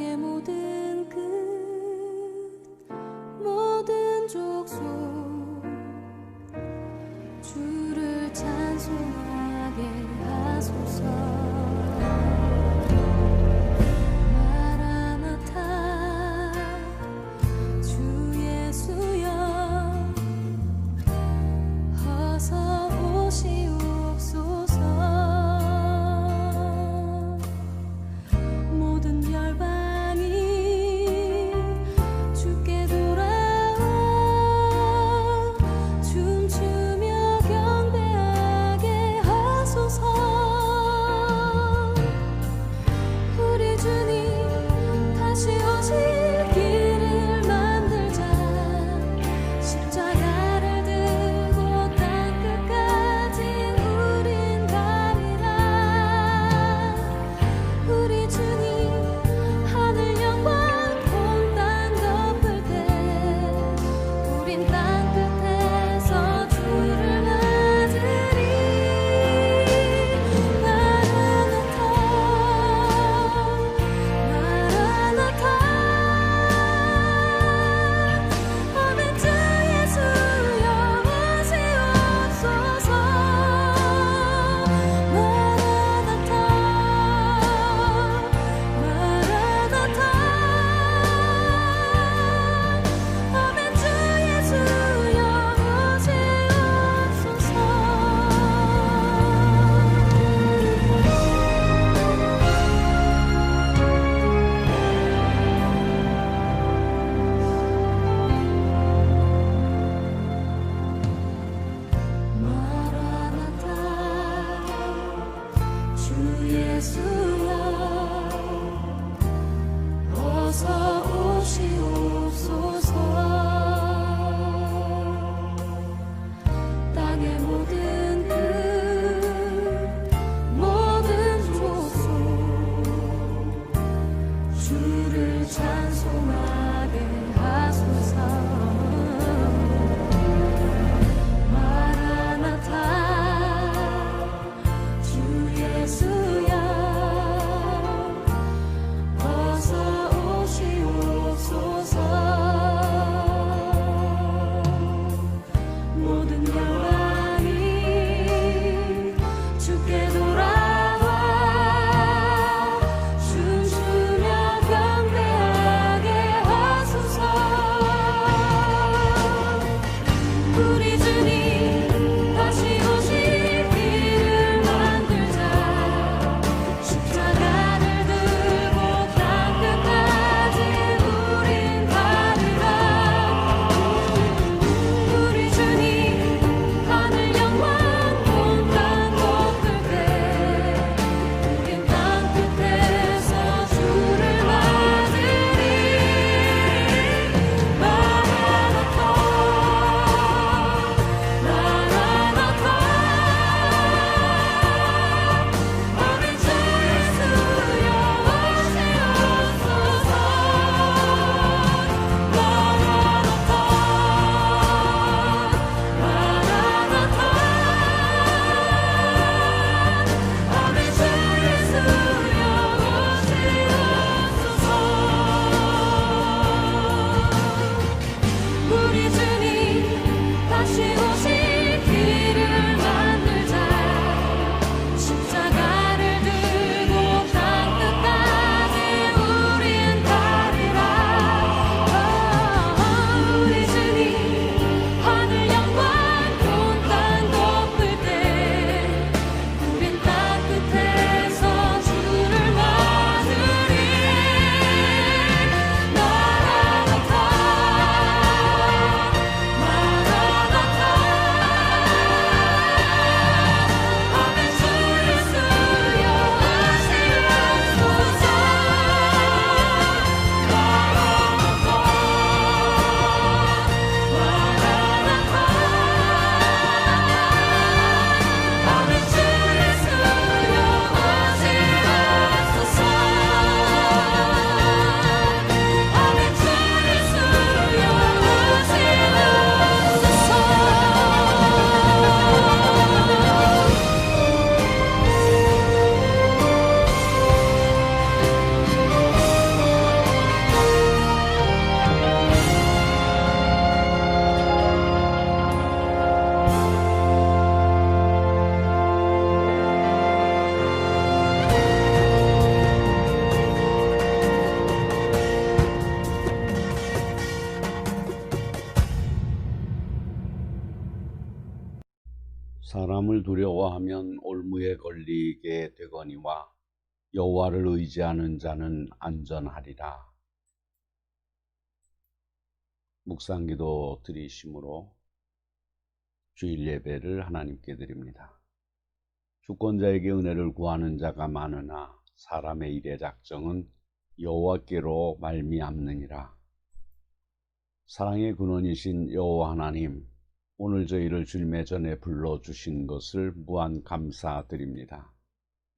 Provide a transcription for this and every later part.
땅의 모든 끝 모든 족속 주를 찬송하게 하소서. 마라나타 주 예수여 어서 오시옵소서. 모든 열방이 주께 돌아와 춤추며 경배하게 하소서. 우리 주님 다시 오실 길을 만들자. 십자가를 들고 땅끝까지 우린 가리라. 우리 주님 하늘 영광 온 땅 덮을 때 우린 땅끝에서 주를 맞으리. 마라나타 마라나타 아멘. 주 예수여 오시옵소서. 마라나타 마라나타 아멘. 주 예수여 오시옵소서. 마라나타 주 예수여 어서 오시옵소서. 땅의 모든 끝 모든 족속 주를 찬송하게 하소서. 마라나타 주 예수여 사람을 두려워하면 올무에 걸리게 되거니와 여호와를 의지하는 자는 안전하리라. 묵상기도 드리심으로 주일 예배를 하나님께 드립니다. 주권자에게 은혜를 구하는 자가 많으나 사람의 일의 작정은 여호와께로 말미암느니라. 사랑의 근원이신 여호와 하나님, 오늘 저희를 주님의 전에 불러주신 것을 무한 감사드립니다.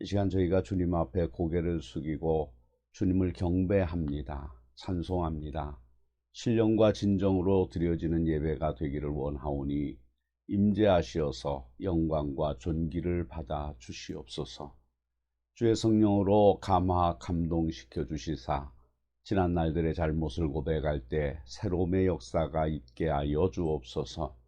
이 시간 저희가 주님 앞에 고개를 숙이고 주님을 경배합니다. 찬송합니다. 신령과 진정으로 드려지는 예배가 되기를 원하오니 임재하시어서 영광과 존귀를 받아 주시옵소서. 주의 성령으로 감화 감동시켜 주시사 지난 날들의 잘못을 고백할 때 새로움의 역사가 있게 하여 주옵소서.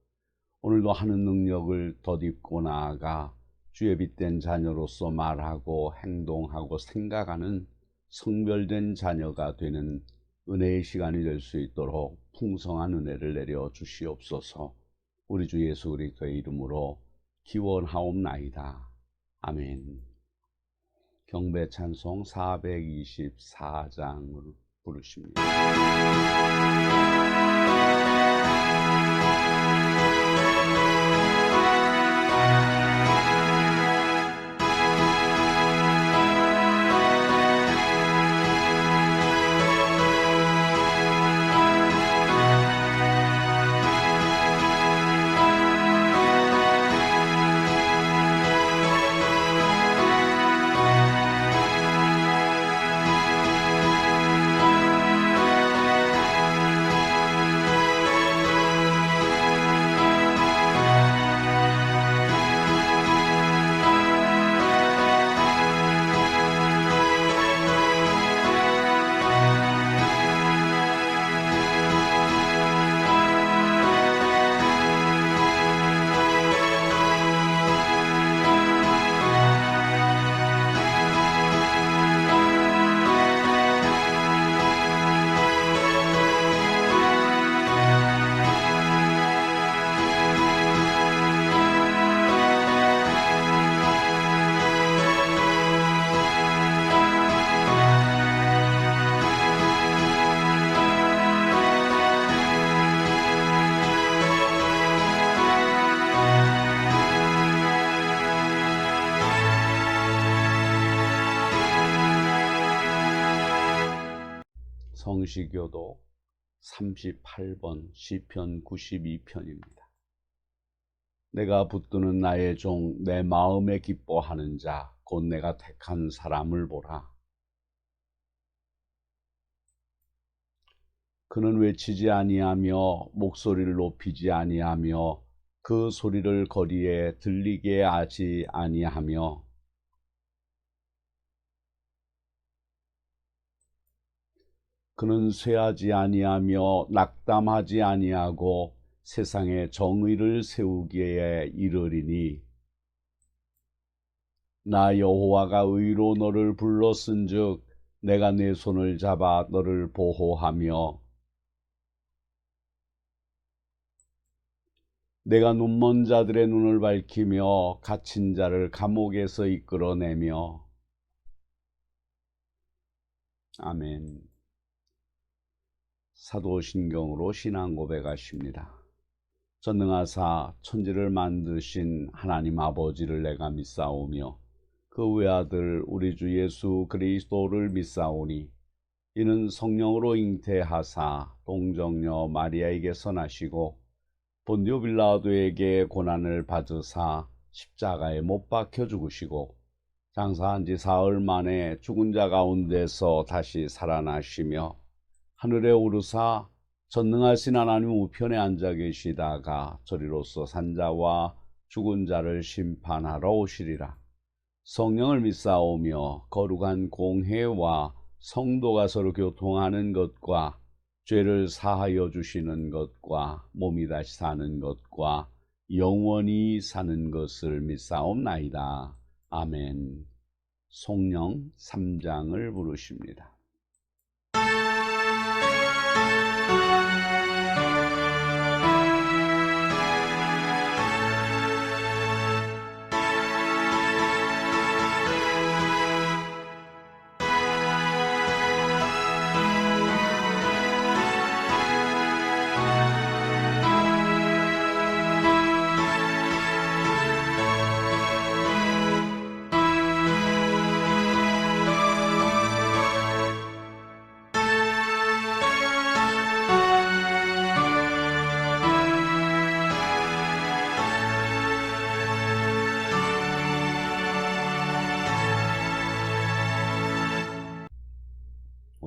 오늘도 하는 능력을 덧입고 나아가 주의 빛된 자녀로서 말하고 행동하고 생각하는 성별된 자녀가 되는 은혜의 시간이 될 수 있도록 풍성한 은혜를 내려 주시옵소서. 우리 주 예수 그리스도의 이름으로 기원하옵나이다. 아멘. 경배 찬송 424장을 부르십니다. 성시교도 38번 시편 92편입니다. 내가 붙드는 나의 종 내 마음에 기뻐하는 자 곧 내가 택한 사람을 보라. 그는 외치지 아니하며 목소리를 높이지 아니하며 그 소리를 거리에 들리게 하지 아니하며 그는 쇠하지 아니하며 낙담하지 아니하고 세상에 정의를 세우기에 이르리니 나 여호와가 의로 너를 불렀은즉 내가 내 손을 잡아 너를 보호하며 내가 눈먼 자들의 눈을 밝히며 갇힌 자를 감옥에서 이끌어내며 아멘. 사도신경으로 신앙 고백하십니다. 전능하사 천지를 만드신 하나님 아버지를 내가 믿사오며 그 외아들 우리 주 예수 그리스도를 믿사오니 이는 성령으로 잉태하사 동정녀 마리아에게서 나시고 본디오 빌라도에게 고난을 받으사 십자가에 못 박혀 죽으시고 장사한 지 사흘 만에 죽은 자 가운데서 다시 살아나시며 하늘에 오르사 전능하신 하나님 우편에 앉아 계시다가 저리로서 산자와 죽은 자를 심판하러 오시리라. 성령을 믿사오며 거룩한 공회와 성도가 서로 교통하는 것과 죄를 사하여 주시는 것과 몸이 다시 사는 것과 영원히 사는 것을 믿사옵나이다. 아멘. 송령 3장을 부르십니다.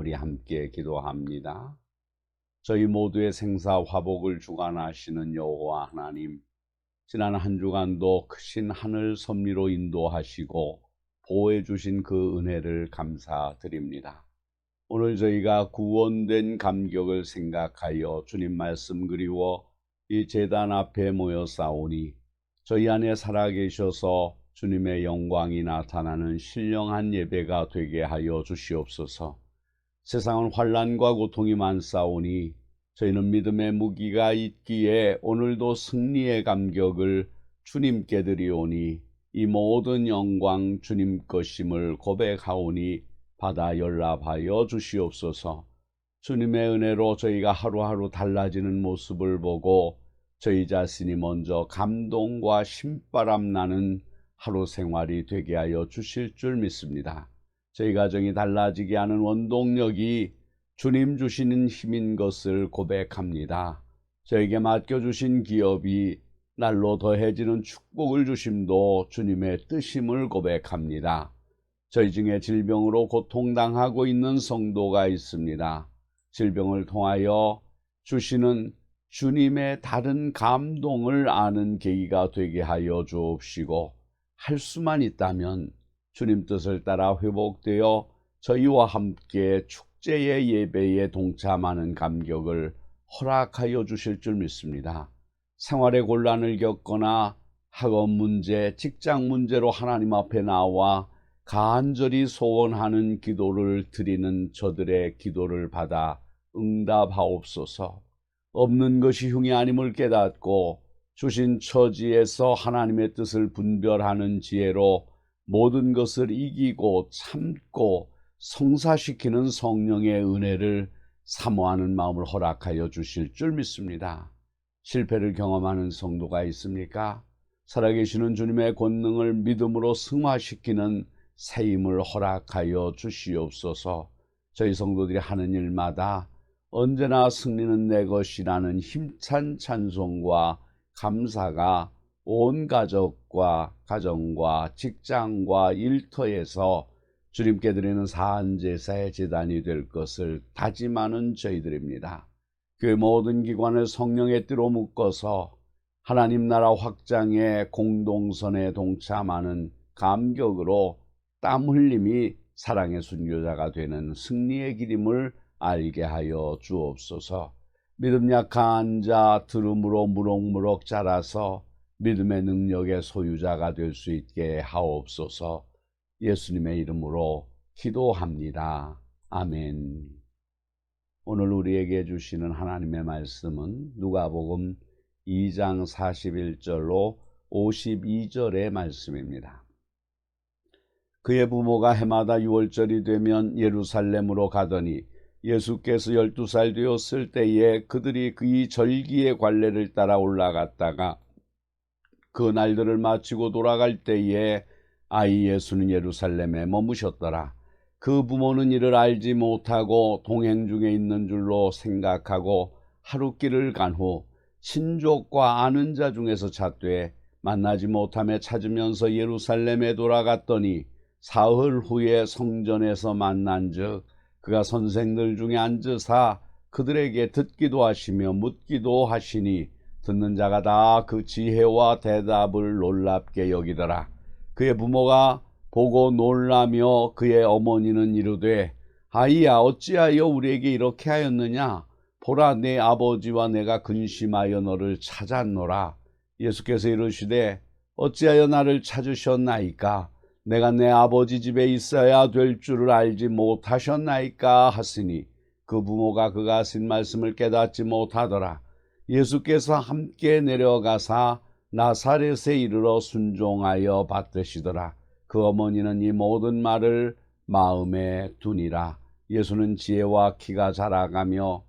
우리 함께 기도합니다. 저희 모두의 생사 화복을 주관하시는 여호와 하나님, 지난 한 주간도 크신 하늘 섭리로 인도하시고 보호해 주신 그 은혜를 감사드립니다. 오늘 저희가 구원된 감격을 생각하여 주님 말씀 그리워 이 제단 앞에 모여 싸우니 저희 안에 살아계셔서 주님의 영광이 나타나는 신령한 예배가 되게 하여 주시옵소서. 세상은 환난과 고통이 많사오니 저희는 믿음의 무기가 있기에 오늘도 승리의 감격을 주님께 드리오니 이 모든 영광 주님 것임을 고백하오니 받아 연락하여 주시옵소서. 주님의 은혜로 저희가 하루하루 달라지는 모습을 보고 저희 자신이 먼저 감동과 신바람 나는 하루 생활이 되게 하여 주실 줄 믿습니다. 저희 가정이 달라지게 하는 원동력이 주님 주시는 힘인 것을 고백합니다. 저에게 맡겨주신 기업이 날로 더해지는 축복을 주심도 주님의 뜻임을 고백합니다. 저희 중에 질병으로 고통당하고 있는 성도가 있습니다. 질병을 통하여 주시는 주님의 다른 감동을 아는 계기가 되게 하여 주옵시고, 할 수만 있다면 주님 뜻을 따라 회복되어 저희와 함께 축제의 예배에 동참하는 감격을 허락하여 주실 줄 믿습니다. 생활의 곤란을 겪거나 학업 문제, 직장 문제로 하나님 앞에 나와 간절히 소원하는 기도를 드리는 저들의 기도를 받아 응답하옵소서. 없는 것이 흉이 아님을 깨닫고 주신 처지에서 하나님의 뜻을 분별하는 지혜로 모든 것을 이기고 참고 성사시키는 성령의 은혜를 사모하는 마음을 허락하여 주실 줄 믿습니다. 실패를 경험하는 성도가 있습니까? 살아계시는 주님의 권능을 믿음으로 승화시키는 새 힘을 허락하여 주시옵소서. 저희 성도들이 하는 일마다 언제나 승리는 내 것이라는 힘찬 찬송과 감사가 온 가족과 가정과 직장과 일터에서 주님께 드리는 사한제사의 제단이 될 것을 다짐하는 저희들입니다. 교회 모든 기관을 성령의 띠로 묶어서 하나님 나라 확장의 공동선에 동참하는 감격으로 땀 흘림이 사랑의 순교자가 되는 승리의 길임을 알게 하여 주옵소서. 믿음 약한 자 들음으로 무럭무럭 자라서 믿음의 능력의 소유자가 될 수 있게 하옵소서. 예수님의 이름으로 기도합니다. 아멘. 오늘 우리에게 주시는 하나님의 말씀은 누가복음 2장 41절로 52절의 말씀입니다. 그의 부모가 해마다 유월절이 되면 예루살렘으로 가더니 예수께서 12살 되었을 때에 그들이 이 절기의 관례를 따라 올라갔다가 그 날들을 마치고 돌아갈 때에 아이 예수는 예루살렘에 머무셨더라. 그 부모는 이를 알지 못하고 동행 중에 있는 줄로 생각하고 하룻길을 간 후 친족과 아는 자 중에서 찾되 만나지 못하며 찾으면서 예루살렘에 돌아갔더니 사흘 후에 성전에서 만난즉 그가 선생들 중에 앉으사 그들에게 듣기도 하시며 묻기도 하시니 듣는 자가 다 그 지혜와 대답을 놀랍게 여기더라. 그의 부모가 보고 놀라며 그의 어머니는 이르되 아이야 어찌하여 우리에게 이렇게 하였느냐? 보라 내 아버지와 내가 근심하여 너를 찾았노라. 예수께서 이르시되 어찌하여 나를 찾으셨나이까? 내가 내 아버지 집에 있어야 될 줄을 알지 못하셨나이까? 하시니 그 부모가 그가 하신 말씀을 깨닫지 못하더라. 예수께서 함께 내려가사 나사렛에 이르러 순종하여 받드시더라. 그 어머니는 이 모든 말을 마음에 두니라. 예수는 지혜와 키가 자라가며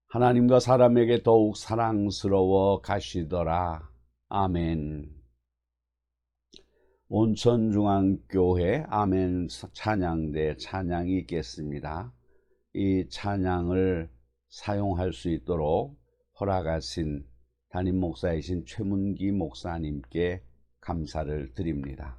하나님과 사람에게 더욱 사랑스러워 가시더라. 아멘. 온천중앙교회 아멘 찬양대 찬양이 있겠습니다. 이 찬양을 사용할 수 있도록 허락하신 담임 목사이신 최문기 목사님께 감사를 드립니다.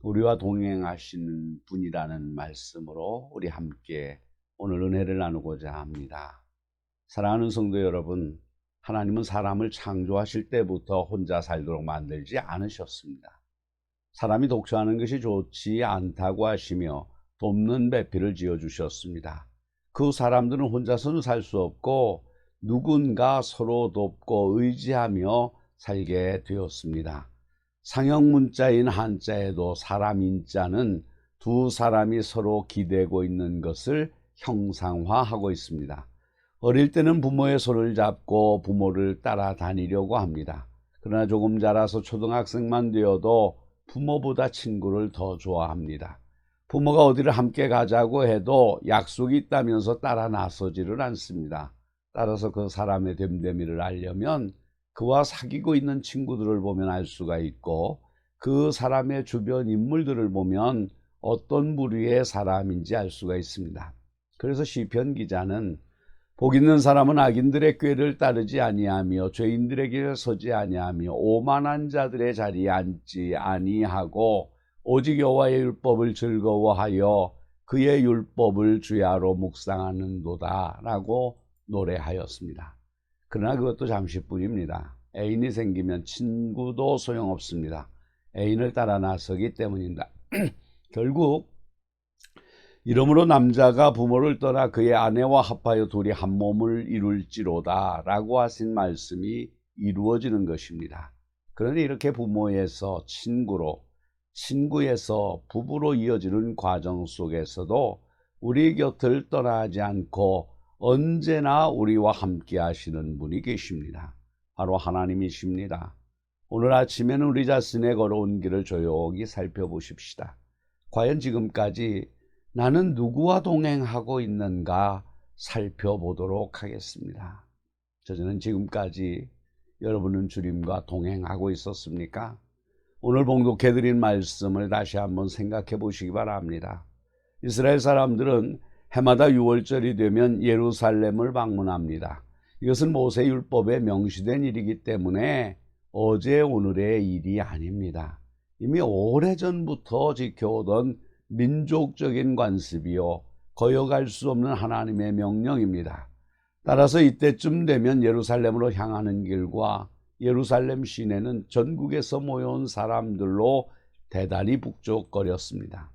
우리와 동행하시는 분이라는 말씀으로 우리 함께 오늘 은혜를 나누고자 합니다. 사랑하는 성도 여러분, 하나님은 사람을 창조하실 때부터 혼자 살도록 만들지 않으셨습니다. 사람이 독처하는 것이 좋지 않다고 하시며 돕는 배필을 지어주셨습니다. 그 사람들은 혼자서는 살 수 없고 누군가 서로 돕고 의지하며 살게 되었습니다. 상형 문자인 한자에도 사람 인자는 두 사람이 서로 기대고 있는 것을 형상화하고 있습니다. 어릴 때는 부모의 손을 잡고 부모를 따라다니려고 합니다. 그러나 조금 자라서 초등학생만 되어도 부모보다 친구를 더 좋아합니다. 부모가 어디를 함께 가자고 해도 약속이 있다면서 따라 나서지를 않습니다. 따라서 그 사람의 됨됨이를 알려면 그와 사귀고 있는 친구들을 보면 알 수가 있고, 그 사람의 주변 인물들을 보면 어떤 부류의 사람인지 알 수가 있습니다. 그래서 시편 기자는 복 있는 사람은 악인들의 꾀를 따르지 아니하며 죄인들의 길에 서지 아니하며 오만한 자들의 자리에 앉지 아니하고 오직 여호와의 율법을 즐거워하여 그의 율법을 주야로 묵상하는도다 라고 노래하였습니다. 그러나 그것도 잠시뿐입니다. 애인이 생기면 친구도 소용없습니다. 애인을 따라 나서기 때문입니다. 결국 이러므로 남자가 부모를 떠나 그의 아내와 합하여 둘이 한 몸을 이룰지로다 라고 하신 말씀이 이루어지는 것입니다. 그런데 이렇게 부모에서 친구로, 친구에서 부부로 이어지는 과정 속에서도 우리 곁을 떠나지 않고 언제나 우리와 함께 하시는 분이 계십니다. 바로 하나님이십니다. 오늘 아침에는 우리 자신의 걸어온 길을 조용히 살펴보십시다. 과연 지금까지 나는 누구와 동행하고 있는가 살펴보도록 하겠습니다. 저는 지금까지 여러분은 주님과 동행하고 있었습니까? 오늘 봉독해드린 말씀을 다시 한번 생각해 보시기 바랍니다. 이스라엘 사람들은 해마다 6월절이 되면 예루살렘을 방문합니다. 이것은 모세율법에 명시된 일이기 때문에 어제 오늘의 일이 아닙니다. 이미 오래전부터 지켜오던 민족적인 관습이요 거역할 수 없는 하나님의 명령입니다. 따라서 이때쯤 되면 예루살렘으로 향하는 길과 예루살렘 시내는 전국에서 모여온 사람들로 대단히 북적거렸습니다.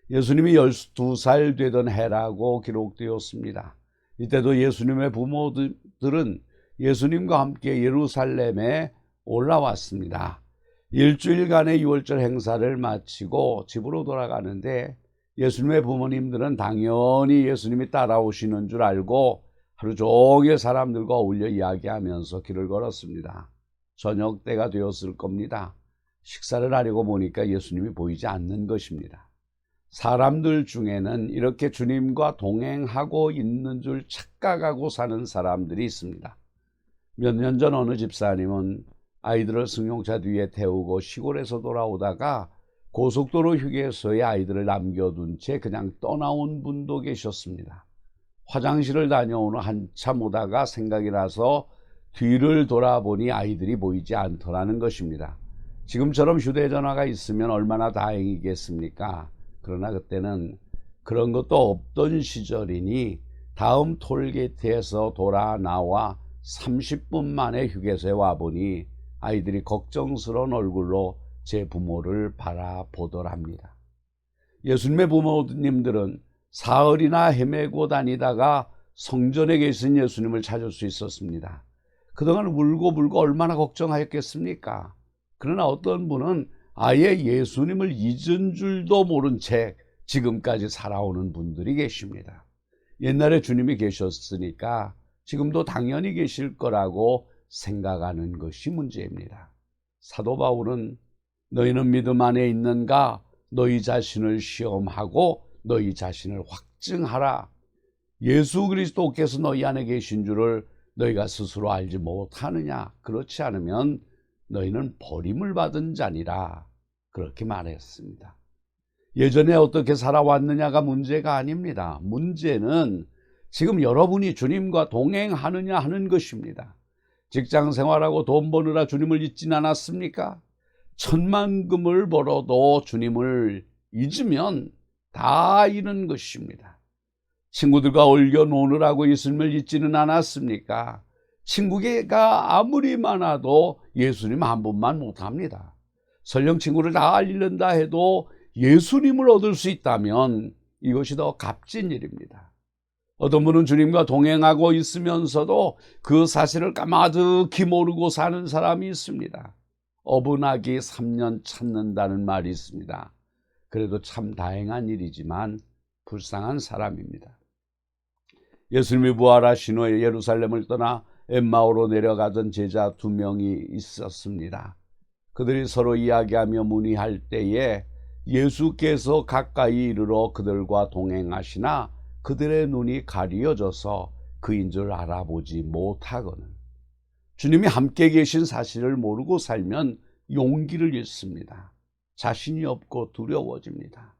예수님이 12살 되던 해라고 기록되었습니다. 이때도 예수님의 부모들은 예수님과 함께 예루살렘에 올라왔습니다. 일주일간의 유월절 행사를 마치고 집으로 돌아가는데 예수님의 부모님들은 당연히 예수님이 따라오시는 줄 알고 하루 종일 사람들과 어울려 이야기하면서 길을 걸었습니다. 저녁 때가 되었을 겁니다. 식사를 하려고 보니까 예수님이 보이지 않는 것입니다. 사람들 중에는 이렇게 주님과 동행하고 있는 줄 착각하고 사는 사람들이 있습니다. 몇 년 전 어느 집사님은 아이들을 승용차 뒤에 태우고 시골에서 돌아오다가 고속도로 휴게소에 아이들을 남겨둔 채 그냥 떠나온 분도 계셨습니다. 화장실을 다녀온 후 한참 오다가 생각이 나서 뒤를 돌아보니 아이들이 보이지 않더라는 것입니다. 지금처럼 휴대전화가 있으면 얼마나 다행이겠습니까? 그러나 그때는 그런 것도 없던 시절이니 다음 톨게이트에서 돌아 나와 30분 만에 휴게소에 와보니 아이들이 걱정스러운 얼굴로 제 부모를 바라보더랍니다. 예수님의 부모님들은 사흘이나 헤매고 다니다가 성전에 계신 예수님을 찾을 수 있었습니다. 그동안 울고 얼마나 걱정하였겠습니까? 그러나 어떤 분은 아예 예수님을 잊은 줄도 모른 채 지금까지 살아오는 분들이 계십니다. 옛날에 주님이 계셨으니까 지금도 당연히 계실 거라고 생각하는 것이 문제입니다. 사도 바울은 너희는 믿음 안에 있는가? 너희 자신을 시험하고 너희 자신을 확증하라. 예수 그리스도께서 너희 안에 계신 줄을 너희가 스스로 알지 못하느냐? 그렇지 않으면 너희는 버림을 받은 자니라. 그렇게 말했습니다. 예전에 어떻게 살아왔느냐가 문제가 아닙니다. 문제는 지금 여러분이 주님과 동행하느냐 하는 것입니다. 직장 생활하고 돈 버느라 주님을 잊진 않았습니까? 천만금을 벌어도 주님을 잊으면 다 잃은 것입니다. 친구들과 얼겨 노느라고 예수님을 잊지는 않았습니까? 친구가 아무리 많아도 예수님 한 분만 못합니다. 설령 친구를 다 알린다 해도 예수님을 얻을 수 있다면 이것이 더 값진 일입니다. 어떤 분은 주님과 동행하고 있으면서도 그 사실을 까마득히 모르고 사는 사람이 있습니다. 어분하기 3년 찾는다는 말이 있습니다. 그래도 참 다행한 일이지만 불쌍한 사람입니다. 예수님이 부활하신 후에 예루살렘을 떠나 엠마오로 내려가던 제자 2명이 있었습니다. 그들이 서로 이야기하며 문의할 때에 예수께서 가까이 이르러 그들과 동행하시나 그들의 눈이 가리어져서 그인 줄 알아보지 못하거늘. 주님이 함께 계신 사실을 모르고 살면 용기를 잃습니다. 자신이 없고 두려워집니다.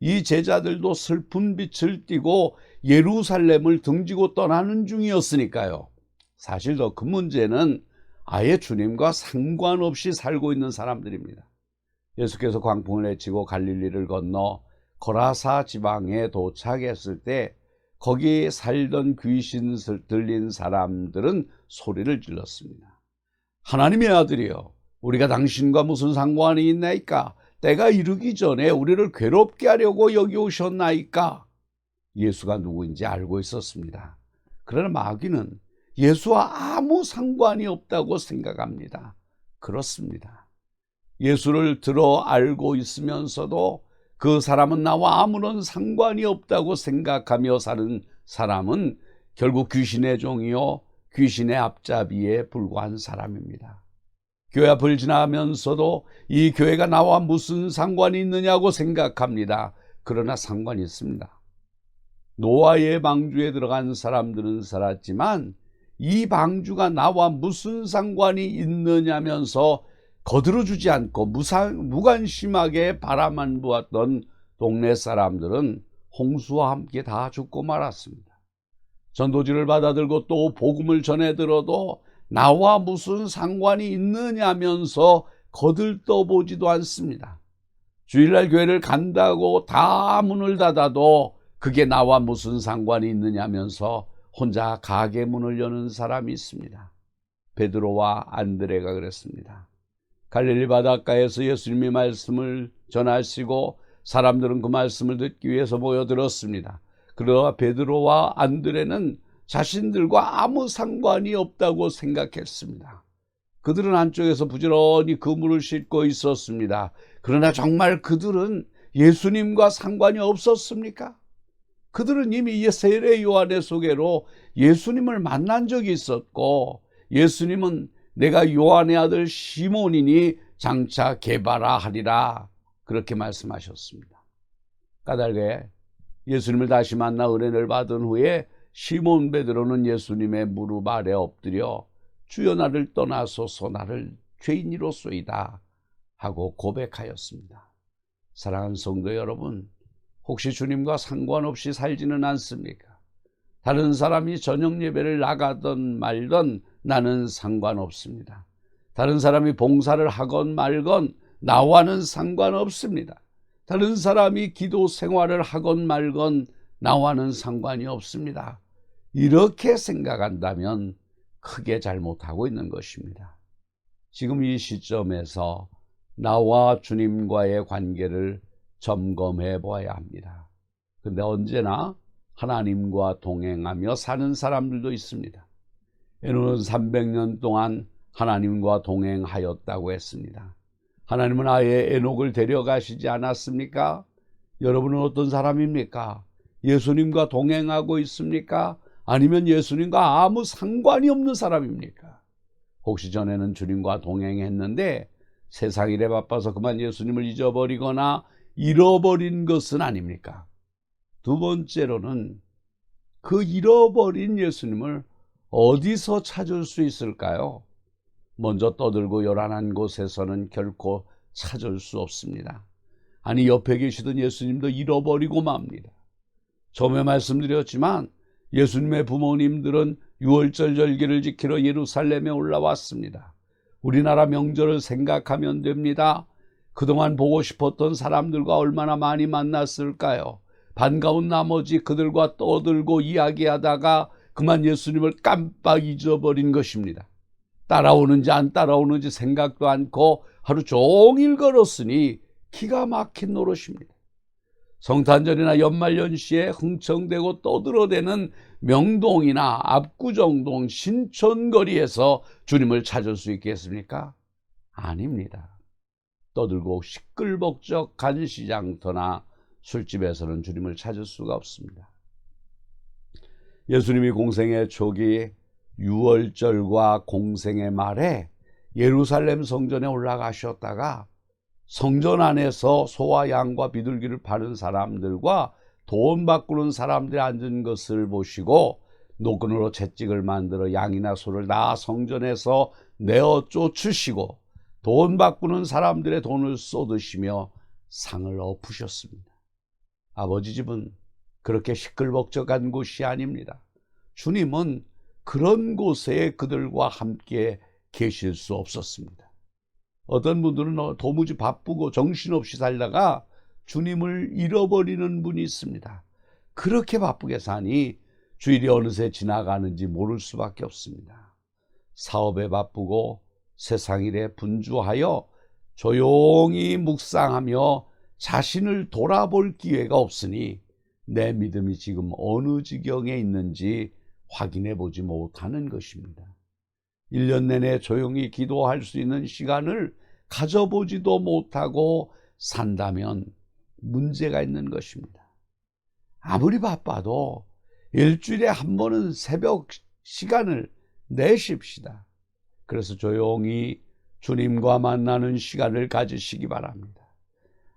이 제자들도 슬픈 빛을 띠고 예루살렘을 등지고 떠나는 중이었으니까요. 사실 더 큰 문제는 아예 주님과 상관없이 살고 있는 사람들입니다. 예수께서 광풍을 내치고 갈릴리를 건너 거라사 지방에 도착했을 때 거기 살던 귀신 들린 사람들은 소리를 질렀습니다. 하나님의 아들이여, 우리가 당신과 무슨 상관이 있나이까? 때가 이르기 전에 우리를 괴롭게 하려고 여기 오셨나이까? 예수가 누구인지 알고 있었습니다. 그러나 마귀는 예수와 아무 상관이 없다고 생각합니다. 그렇습니다. 예수를 들어 알고 있으면서도 그 사람은 나와 아무런 상관이 없다고 생각하며 사는 사람은 결국 귀신의 종이요 귀신의 앞잡이에 불과한 사람입니다. 교회 앞을 지나면서도 이 교회가 나와 무슨 상관이 있느냐고 생각합니다. 그러나 상관이 있습니다. 노아의 방주에 들어간 사람들은 살았지만 이 방주가 나와 무슨 상관이 있느냐면서 거들어주지 않고 무관심하게 바라만 보았던 동네 사람들은 홍수와 함께 다 죽고 말았습니다. 전도지를 받아들고 또 복음을 전해들어도 나와 무슨 상관이 있느냐면서 거들떠보지도 않습니다. 주일날 교회를 간다고 다 문을 닫아도 그게 나와 무슨 상관이 있느냐면서 혼자 가게 문을 여는 사람이 있습니다. 베드로와 안드레가 그랬습니다. 갈릴리 바닷가에서 예수님의 말씀을 전하시고 사람들은 그 말씀을 듣기 위해서 모여들었습니다. 그러나 베드로와 안드레는 자신들과 아무 상관이 없다고 생각했습니다. 그들은 안쪽에서 부지런히 그물을 싣고 있었습니다. 그러나 정말 그들은 예수님과 상관이 없었습니까? 그들은 이미 세례 요한의 소개로 예수님을 만난 적이 있었고 예수님은 내가 요한의 아들 시몬이니 장차 게바라 하리라 그렇게 말씀하셨습니다. 까닭에 예수님을 다시 만나 은혜를 받은 후에 시몬 베드로는 예수님의 무릎 아래 엎드려 주여 나를 떠나소서 나를 죄인이로소이다 하고 고백하였습니다. 사랑하는 성도 여러분, 혹시 주님과 상관없이 살지는 않습니까? 다른 사람이 저녁 예배를 나가든 말든 나는 상관없습니다. 다른 사람이 봉사를 하건 말건 나와는 상관없습니다. 다른 사람이 기도 생활을 하건 말건 나와는 상관이 없습니다. 이렇게 생각한다면 크게 잘못하고 있는 것입니다. 지금 이 시점에서 나와 주님과의 관계를 점검해 보아야 합니다. 그런데 언제나 하나님과 동행하며 사는 사람들도 있습니다. 에녹은 300년 동안 하나님과 동행하였다고 했습니다. 하나님은 아예 에녹을 데려가시지 않았습니까? 여러분은 어떤 사람입니까? 예수님과 동행하고 있습니까? 아니면 예수님과 아무 상관이 없는 사람입니까? 혹시 전에는 주님과 동행했는데 세상 일에 바빠서 그만 예수님을 잊어버리거나 잃어버린 것은 아닙니까? 두 번째로는 그 잃어버린 예수님을 어디서 찾을 수 있을까요? 먼저 떠들고 요란한 곳에서는 결코 찾을 수 없습니다. 아니, 옆에 계시던 예수님도 잃어버리고 맙니다. 처음에 말씀드렸지만 예수님의 부모님들은 유월절 절기를 지키러 예루살렘에 올라왔습니다. 우리나라 명절을 생각하면 됩니다. 그동안 보고 싶었던 사람들과 얼마나 많이 만났을까요? 반가운 나머지 그들과 떠들고 이야기하다가 그만 예수님을 깜빡 잊어버린 것입니다. 따라오는지 안 따라오는지 생각도 않고 하루 종일 걸었으니 기가 막힌 노릇입니다. 성탄절이나 연말연시에 흥청대고 떠들어대는 명동이나 압구정동 신촌거리에서 주님을 찾을 수 있겠습니까? 아닙니다. 떠들고 시끌벅적한 시장터나 술집에서는 주님을 찾을 수가 없습니다. 예수님이 공생의 초기 유월절과 공생의 말에 예루살렘 성전에 올라가셨다가 성전 안에서 소와 양과 비둘기를 파는 사람들과 돈 바꾸는 사람들이 앉은 것을 보시고 노끈으로 채찍을 만들어 양이나 소를 다 성전에서 내어 쫓으시고 돈 바꾸는 사람들의 돈을 쏟으시며 상을 엎으셨습니다. 아버지 집은 그렇게 시끌벅적한 곳이 아닙니다. 주님은 그런 곳에 그들과 함께 계실 수 없었습니다. 어떤 분들은 도무지 바쁘고 정신없이 살다가 주님을 잃어버리는 분이 있습니다. 그렇게 바쁘게 사니 주일이 어느새 지나가는지 모를 수밖에 없습니다. 사업에 바쁘고 세상 일에 분주하여 조용히 묵상하며 자신을 돌아볼 기회가 없으니 내 믿음이 지금 어느 지경에 있는지 확인해 보지 못하는 것입니다. 1년 내내 조용히 기도할 수 있는 시간을 가져보지도 못하고 산다면 문제가 있는 것입니다. 아무리 바빠도 일주일에 한 번은 새벽 시간을 내십시다. 그래서 조용히 주님과 만나는 시간을 가지시기 바랍니다.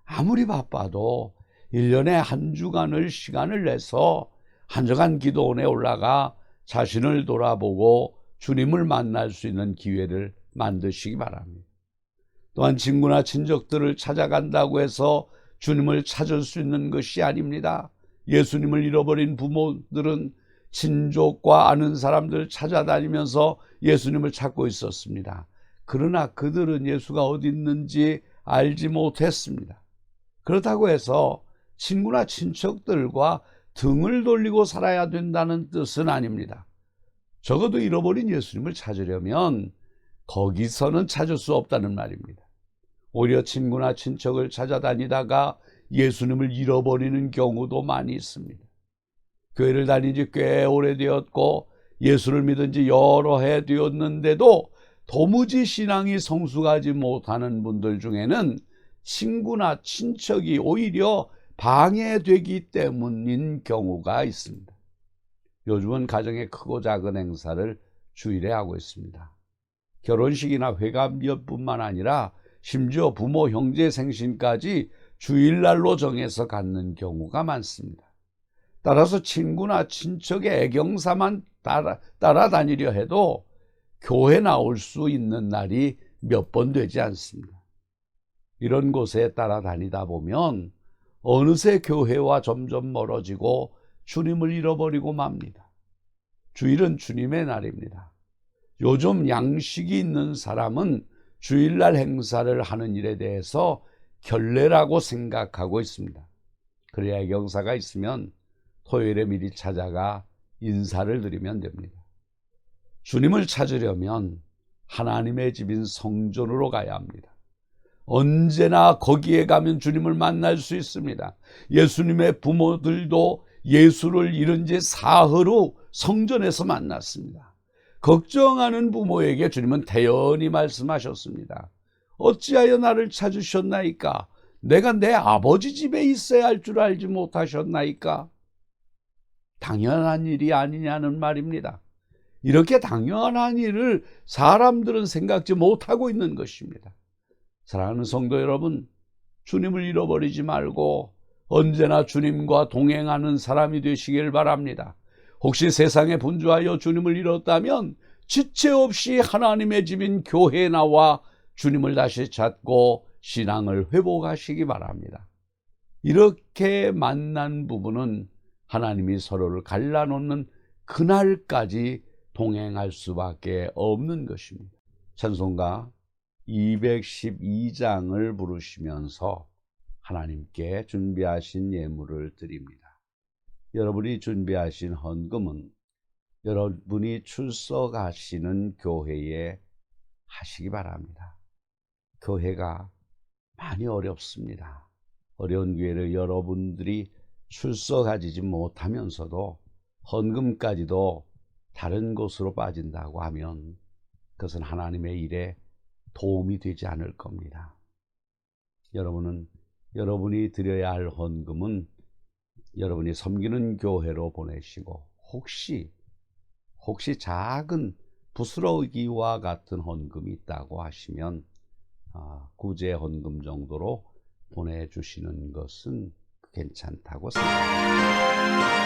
아무리 바빠도 1년에 한 주간을 시간을 내서 한정한 기도원에 올라가 자신을 돌아보고 주님을 만날 수 있는 기회를 만드시기 바랍니다. 또한 친구나 친족들을 찾아간다고 해서 주님을 찾을 수 있는 것이 아닙니다. 예수님을 잃어버린 부모들은 친족과 아는 사람들 찾아다니면서 예수님을 찾고 있었습니다. 그러나 그들은 예수가 어디 있는지 알지 못했습니다. 그렇다고 해서 친구나 친척들과 등을 돌리고 살아야 된다는 뜻은 아닙니다. 적어도 잃어버린 예수님을 찾으려면 거기서는 찾을 수 없다는 말입니다. 오히려 친구나 친척을 찾아다니다가 예수님을 잃어버리는 경우도 많이 있습니다. 교회를 다닌 지 꽤 오래되었고 예수를 믿은 지 여러 해 되었는데도 도무지 신앙이 성숙하지 못하는 분들 중에는 친구나 친척이 오히려 방해되기 때문인 경우가 있습니다. 요즘은 가정의 크고 작은 행사를 주일에 하고 있습니다. 결혼식이나 회감연뿐만 아니라 심지어 부모, 형제 생신까지 주일날로 정해서 갖는 경우가 많습니다. 따라서 친구나 친척의 애경사만 따라다니려 해도 교회 나올 수 있는 날이 몇 번 되지 않습니다. 이런 곳에 따라다니다 보면 어느새 교회와 점점 멀어지고 주님을 잃어버리고 맙니다. 주일은 주님의 날입니다. 요즘 양식이 있는 사람은 주일날 행사를 하는 일에 대해서 결례라고 생각하고 있습니다. 그래야 애경사가 있으면 토요일에 미리 찾아가 인사를 드리면 됩니다. 주님을 찾으려면 하나님의 집인 성전으로 가야 합니다. 언제나 거기에 가면 주님을 만날 수 있습니다. 예수님의 부모들도 예수를 잃은 지 사흘 후 성전에서 만났습니다. 걱정하는 부모에게 주님은 대연히 말씀하셨습니다. 어찌하여 나를 찾으셨나이까? 내가 내 아버지 집에 있어야 할 줄 알지 못하셨나이까? 당연한 일이 아니냐는 말입니다. 이렇게 당연한 일을 사람들은 생각지 못하고 있는 것입니다. 사랑하는 성도 여러분, 주님을 잃어버리지 말고 언제나 주님과 동행하는 사람이 되시길 바랍니다. 혹시 세상에 분주하여 주님을 잃었다면 지체 없이 하나님의 집인 교회에 나와 주님을 다시 찾고 신앙을 회복하시기 바랍니다. 이렇게 만난 부부는 하나님이 서로를 갈라놓는 그날까지 동행할 수밖에 없는 것입니다. 찬송가 212장을 부르시면서 하나님께 준비하신 예물을 드립니다. 여러분이 준비하신 헌금은 여러분이 출석하시는 교회에 하시기 바랍니다. 교회가 많이 어렵습니다. 어려운 교회를 여러분들이 출석하지 못하면서도 헌금까지도 다른 곳으로 빠진다고 하면 그것은 하나님의 일에 도움이 되지 않을 겁니다. 여러분은 여러분이 드려야 할 헌금은 여러분이 섬기는 교회로 보내시고 혹시 작은 부스러기와 같은 헌금이 있다고 하시면 구제 헌금 정도로 보내주시는 것은 괜찮다고 생각합니다.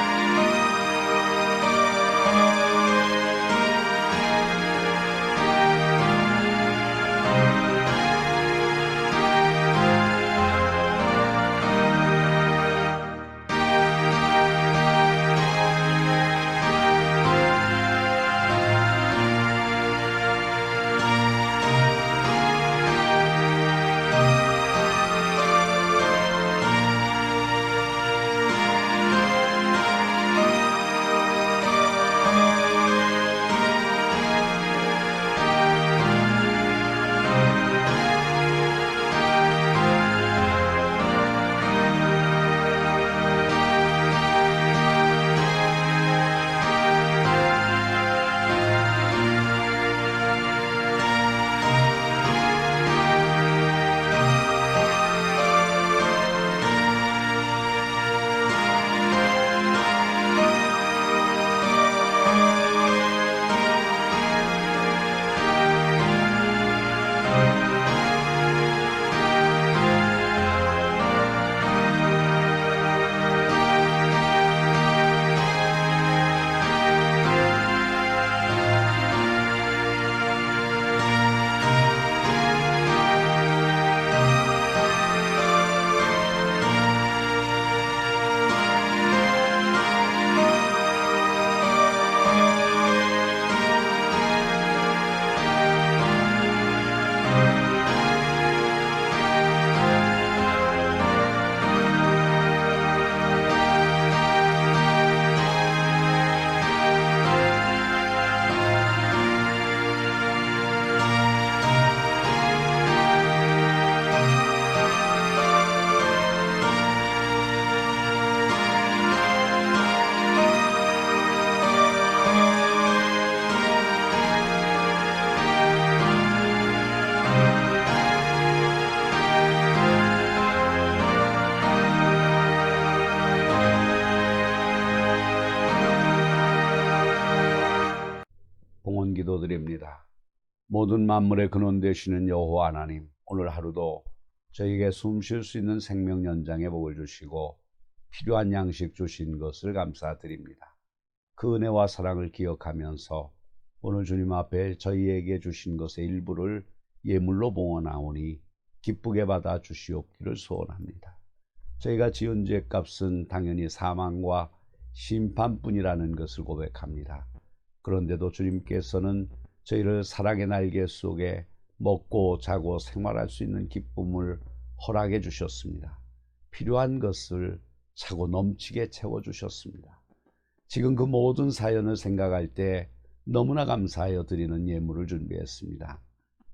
기도드립니다. 모든 만물의 근원 되시는 여호와 하나님, 오늘 하루도 저에게 숨 쉴 수 있는 생명 연장의 복을 주시고 필요한 양식 주신 것을 감사드립니다. 그 은혜와 사랑을 기억하면서 오늘 주님 앞에 저희에게 주신 것의 일부를 예물로 봉헌하오니 기쁘게 받아 주시옵기를 소원합니다. 저희가 지은 죄값은 당연히 사망과 심판뿐이라는 것을 고백합니다. 그런데도 주님께서는 저희를 사랑의 날개 속에 먹고 자고 생활할 수 있는 기쁨을 허락해 주셨습니다. 필요한 것을 차고 넘치게 채워주셨습니다. 지금 그 모든 사연을 생각할 때 너무나 감사하여 드리는 예물을 준비했습니다.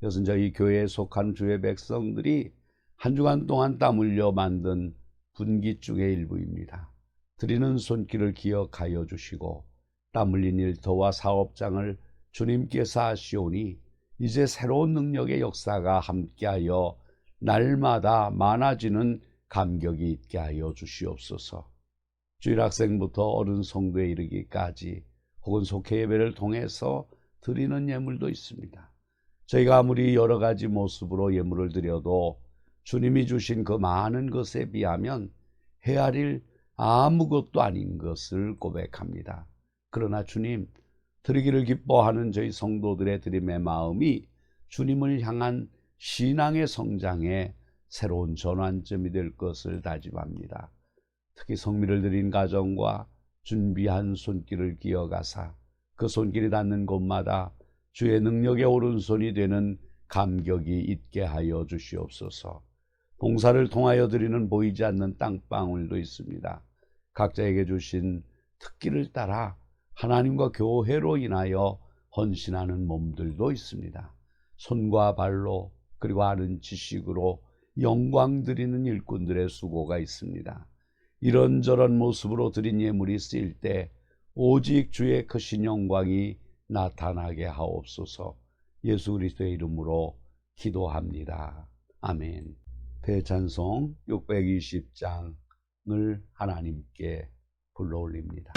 이것은 저희 교회에 속한 주의 백성들이 한 주간 동안 땀 흘려 만든 분깃중의 일부입니다. 드리는 손길을 기억하여 주시고 땀 흘린 일터와 사업장을 주님께서 하시오니 이제 새로운 능력의 역사가 함께하여 날마다 많아지는 감격이 있게 하여 주시옵소서. 주일학생부터 어른 성도에 이르기까지 혹은 속회 예배를 통해서 드리는 예물도 있습니다. 저희가 아무리 여러 가지 모습으로 예물을 드려도 주님이 주신 그 많은 것에 비하면 헤아릴 아무것도 아닌 것을 고백합니다. 그러나 주님, 드리기를 기뻐하는 저희 성도들의 드림의 마음이 주님을 향한 신앙의 성장에 새로운 전환점이 될 것을 다짐합니다. 특히 성미를 드린 가정과 준비한 손길을 기억하사 그 손길이 닿는 곳마다 주의 능력의 오른손이 되는 감격이 있게 하여 주시옵소서. 봉사를 통하여 드리는 보이지 않는 땅방울도 있습니다. 각자에게 주신 특기를 따라 하나님과 교회로 인하여 헌신하는 몸들도 있습니다. 손과 발로 그리고 아는 지식으로 영광 드리는 일꾼들의 수고가 있습니다. 이런저런 모습으로 드린 예물이 쓰일 때 오직 주의 크신 영광이 나타나게 하옵소서. 예수 그리스도의 이름으로 기도합니다. 아멘. 대찬송 620장을 하나님께 불러 올립니다.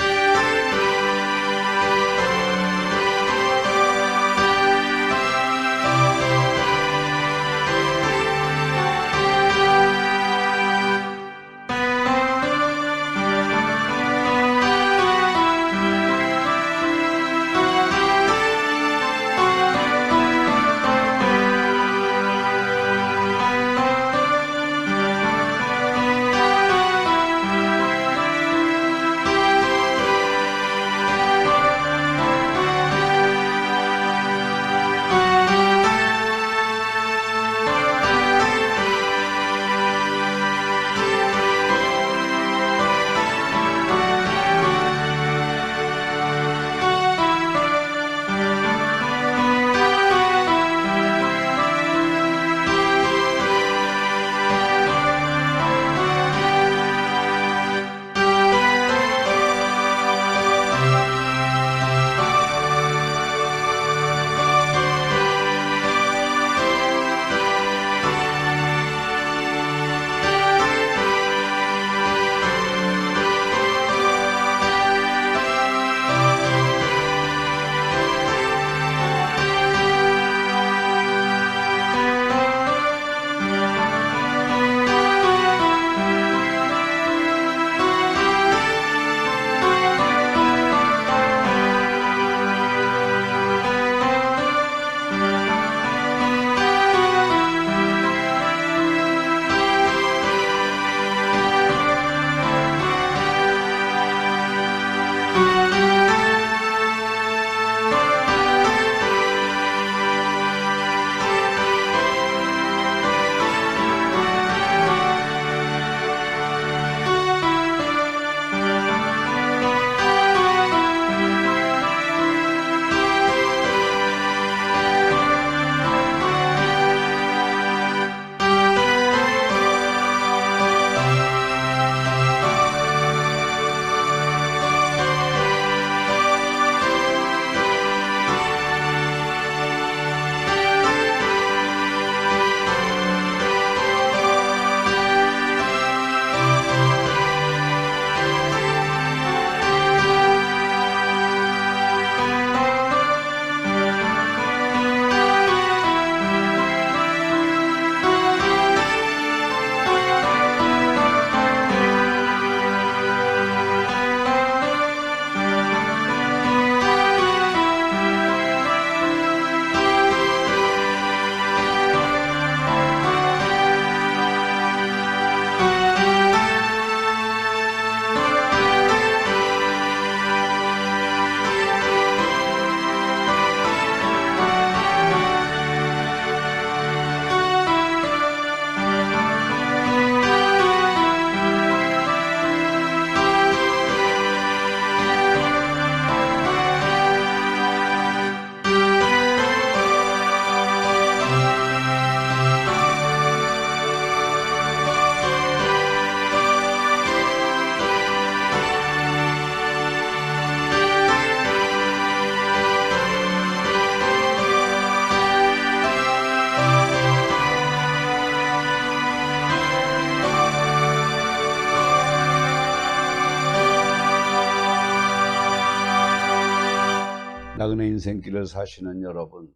나그네 인생길을 사시는 여러분,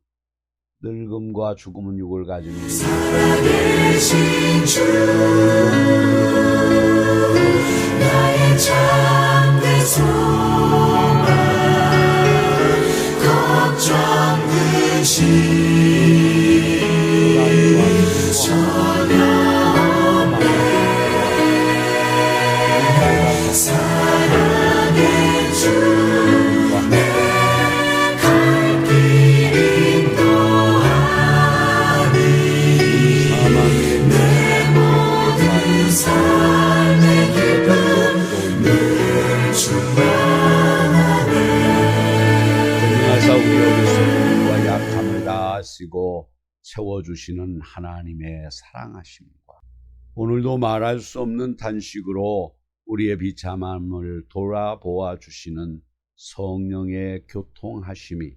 늙음과 죽음은 육을 가진 우리 살아계신 주 나의 참된 소망 걱정 근심 전혀 없네 사랑의 주 내 갈 길이 채워주시는 하나님의 사랑하심과 오늘도 말할 수 없는 단식으로 우리의 비참함을 돌아보아 주시는 성령의 교통하심이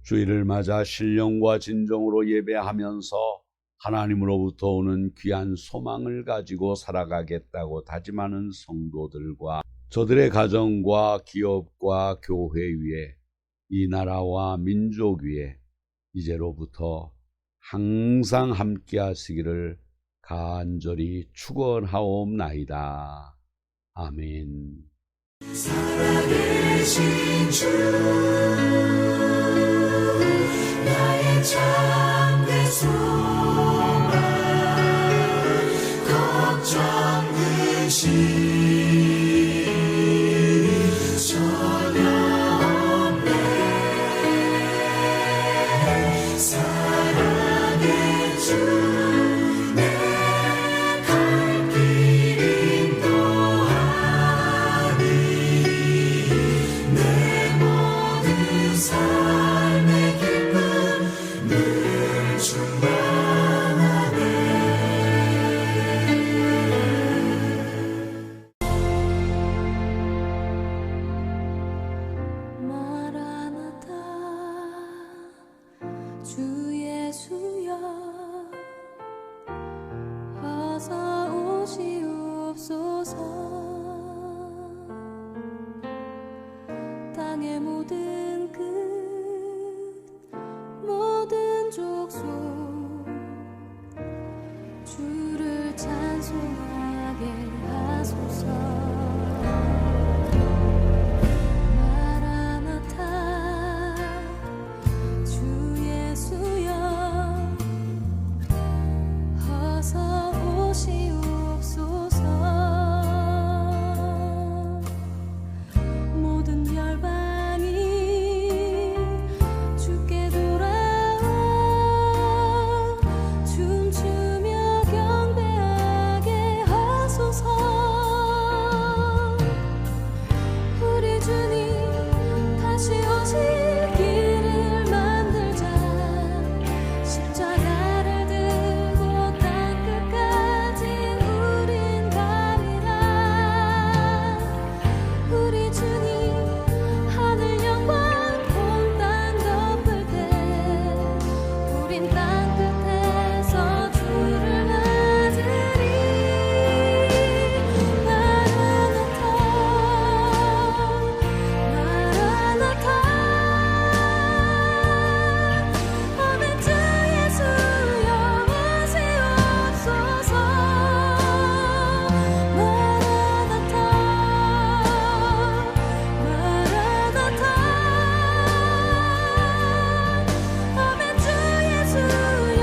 주일을 맞아 신령과 진정으로 예배하면서 하나님으로부터 오는 귀한 소망을 가지고 살아가겠다고 다짐하는 성도들과 저들의 가정과 기업과 교회 위에 이 나라와 민족 위에 이제로부터 항상 함께 하시기를 간절히 축원하옵나이다. 아멘. 살아계신 주 나의 참된 소망 걱정 근심 전혀 없네 사랑의 주 내 갈 길 인도하니 내 모든 삶의 기쁨 늘 충만하네 마라나타 주 예수여 어서 오시옵소서 땅의 모든 끝 모든 족속 주를 찬송하게 하소서 마라나타 주 예수여 어서 오시옵소서 모든 열방이 주께 돌아와 춤추며 경배하게 하소서 우리 주님 다시 오실 길을 만들자 십자가를 들고 땅끝까지 우린 가리라 우리 주님 하늘 영광 온 땅 덮을 때 우린 땅끝에서 주를 맞으리 마라나타 마라나타 아멘 주 예수여 오시옵소서 마라나타 마라나타 아멘 주 예수여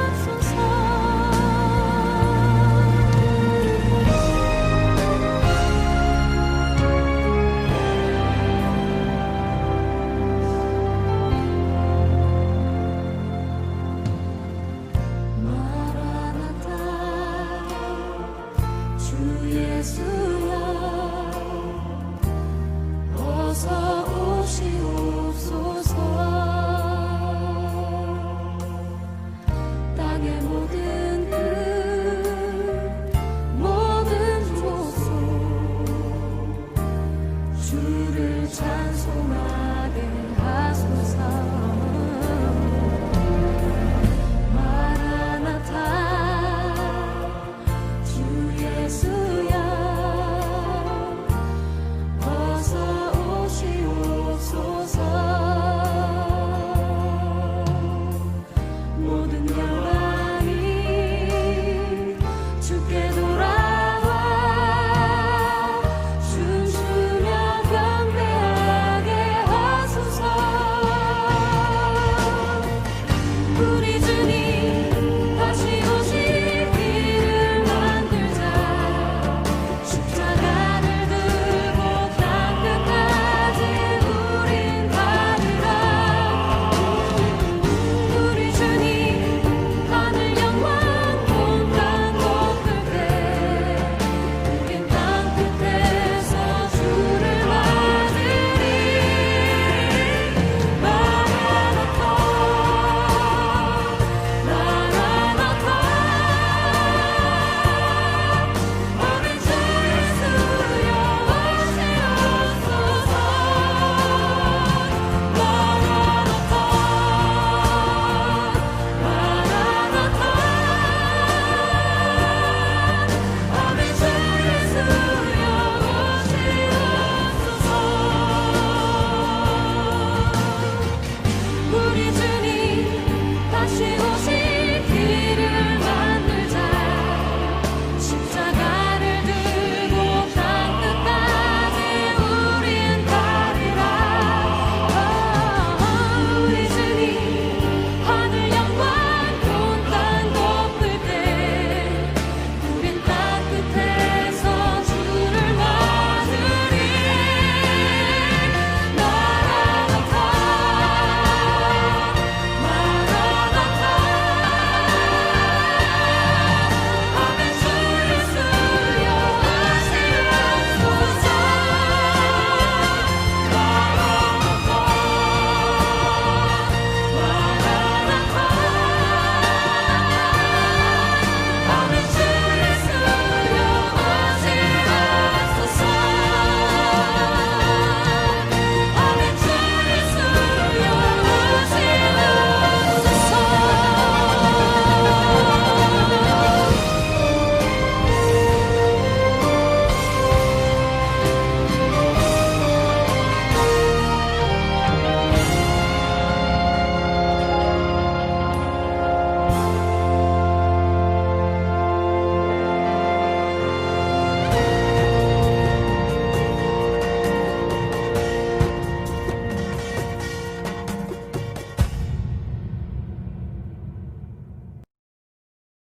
오시옵소서 마라나타 주 예수